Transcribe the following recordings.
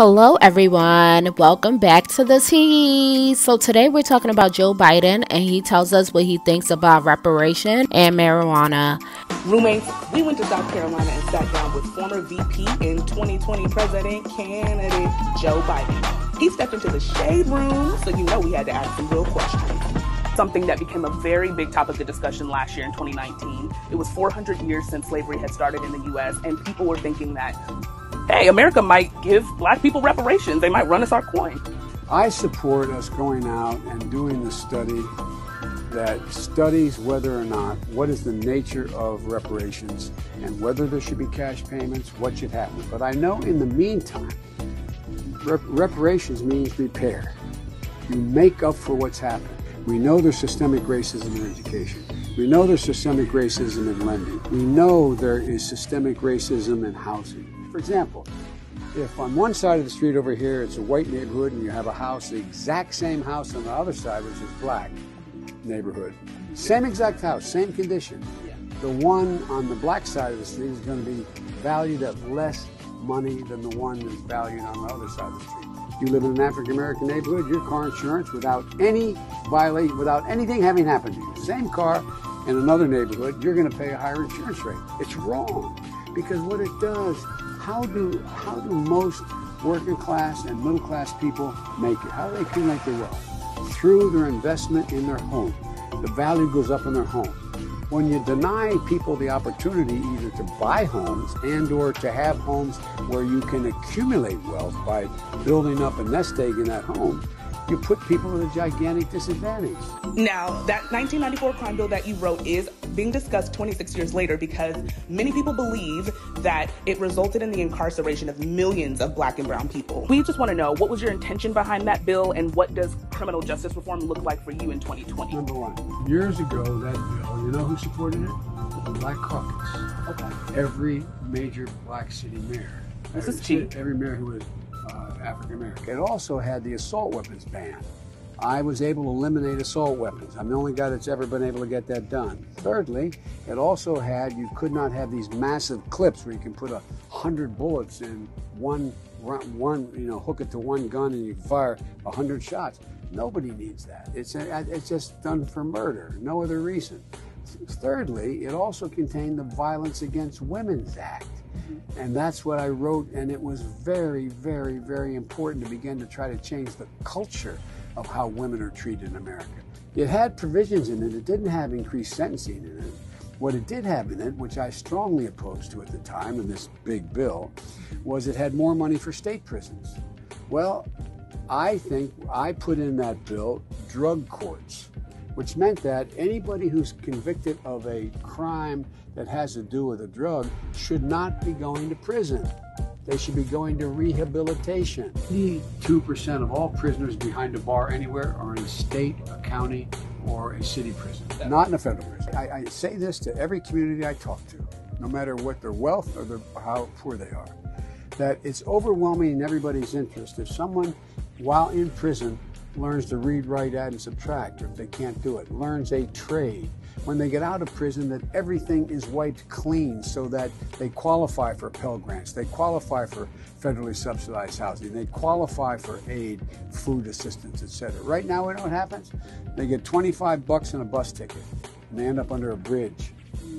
Hello everyone, welcome back to the tea. So today we're talking about Joe Biden, and he tells us what he thinks about reparation and marijuana. Roommates, we went to South Carolina and sat down with former VP and 2020 president candidate Joe Biden. He stepped into the shade room, so you know we had to ask some real questions. Something that became a very big topic of discussion last year in 2019. It was 400 years since slavery had started in the U.S., and people were thinking that, hey, America might give black people reparations. They might run us our coin. I support us going out and doing the study that studies whether or not, what is the nature of reparations and whether there should be cash payments, what should happen. But I know in the meantime, reparations means repair. You make up for what's happened. We know there's systemic racism in education. We know there's systemic racism in lending. We know there is systemic racism in housing. For example, if on one side of the street over here it's a white neighborhood and you have a house, the exact same house on the other side, which is black neighborhood, same exact house, same condition, the one on the black side of the street is going to be valued at less money than the one that's valued on the other side of the street. You live in an African-American neighborhood, your car insurance without any violation, without anything having happened to you, same car in another neighborhood, you're going to pay a higher insurance rate. It's wrong, because what it does, how do most working class and middle class people make it? How do they accumulate their wealth? Through their investment in their home. The value goes up in their home. When you deny people the opportunity either to buy homes and or to have homes where you can accumulate wealth by building up a nest egg in that home, you put people at a gigantic disadvantage. Now, that 1994 crime bill that you wrote is being discussed 26 years later because many people believe that it resulted in the incarceration of millions of black and brown people. We just want to know, what was your intention behind that bill, and what does criminal justice reform look like for you in 2020? Number one, years ago, that bill, you know who supported it? The Black Caucus. Okay. Every major black city mayor. This is cheap. Every mayor who was African American. It also had the assault weapons ban. I was able to eliminate assault weapons. I'm the only guy that's ever been able to get that done. Thirdly, it also had, you could not have these massive clips where you can put 100 bullets in one, hook it to one gun and you can fire 100 shots. Nobody needs that. It's just done for murder, no other reason. Thirdly, it also contained the Violence Against Women's Act. And that's what I wrote, and it was very, very, very important to begin to try to change the culture of how women are treated in America. It had provisions in it. It didn't have increased sentencing in it. What it did have in it, which I strongly opposed to at the time in this big bill, was it had more money for state prisons. Well, I think I put in that bill drug courts, which meant that anybody who's convicted of a crime that has to do with a drug should not be going to prison. They should be going to rehabilitation. 2% of all prisoners behind a bar anywhere are in a state, a county, or a city prison, not in a federal prison. I say this to every community I talk to, no matter what their wealth or how poor they are, that it's overwhelming in everybody's interest if someone, while in prison, learns to read, write, add, and subtract, or if they can't do it, learns a trade. When they get out of prison, that everything is wiped clean so that they qualify for Pell Grants, they qualify for federally subsidized housing, they qualify for aid, food assistance, etc. Right now, we know what happens? They get $25 on a bus ticket, and they end up under a bridge.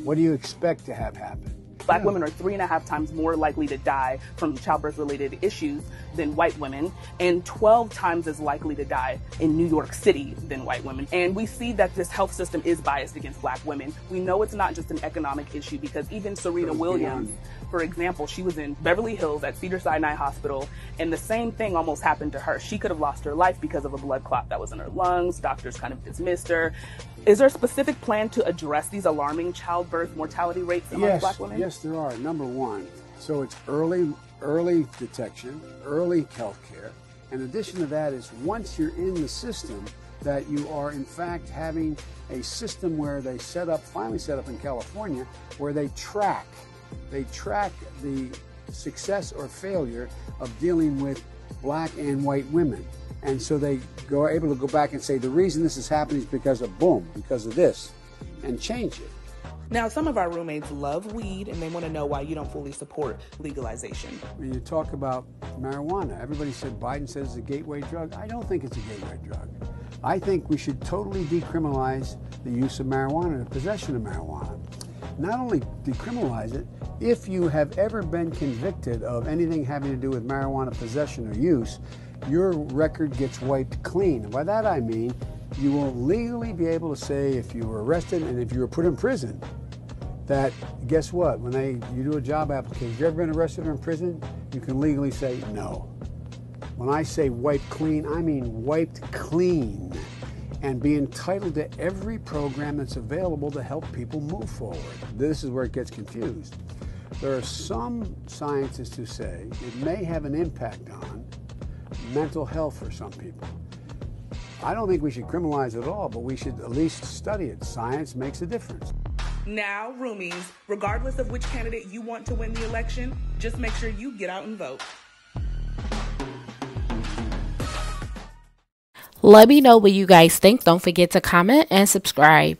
What do you expect to have happen? Black women are 3.5 times more likely to die from childbirth-related issues than white women, and 12 times as likely to die in New York City than white women. And we see that this health system is biased against black women. We know it's not just an economic issue, because even Serena Williams, for example, she was in Beverly Hills at Cedars-Sinai Hospital, and the same thing almost happened to her. She could have lost her life because of a blood clot that was in her lungs. Doctors kind of dismissed her. Is there a specific plan to address these alarming childbirth mortality rates among black women? Yes, there are. Number one, so it's early detection, early health care. In addition to that is once you're in the system, that you are in fact having a system where they finally set up in California, where they track the success or failure of dealing with black and white women. And so they are able to go back and say, the reason this is happening is because of this, and change it. Now, some of our roommates love weed, and they want to know why you don't fully support legalization. When you talk about marijuana. Everybody said Biden says it's a gateway drug. I don't think it's a gateway drug. I think we should totally decriminalize the use of marijuana, the possession of marijuana. Not only decriminalize it, if you have ever been convicted of anything having to do with marijuana possession or use, your record gets wiped clean. And by that I mean, you will legally be able to say if you were arrested and if you were put in prison, that guess what? When you do a job application, have you ever been arrested or in prison? You can legally say no. When I say wiped clean, I mean wiped clean, and be entitled to every program that's available to help people move forward. This is where it gets confused. There are some scientists who say it may have an impact on mental health for some people. I don't think we should criminalize it all, but we should at least study it. Science makes a difference. Now, roomies, regardless of which candidate you want to win the election, just make sure you get out and vote. Let me know what you guys think. Don't forget to comment and subscribe.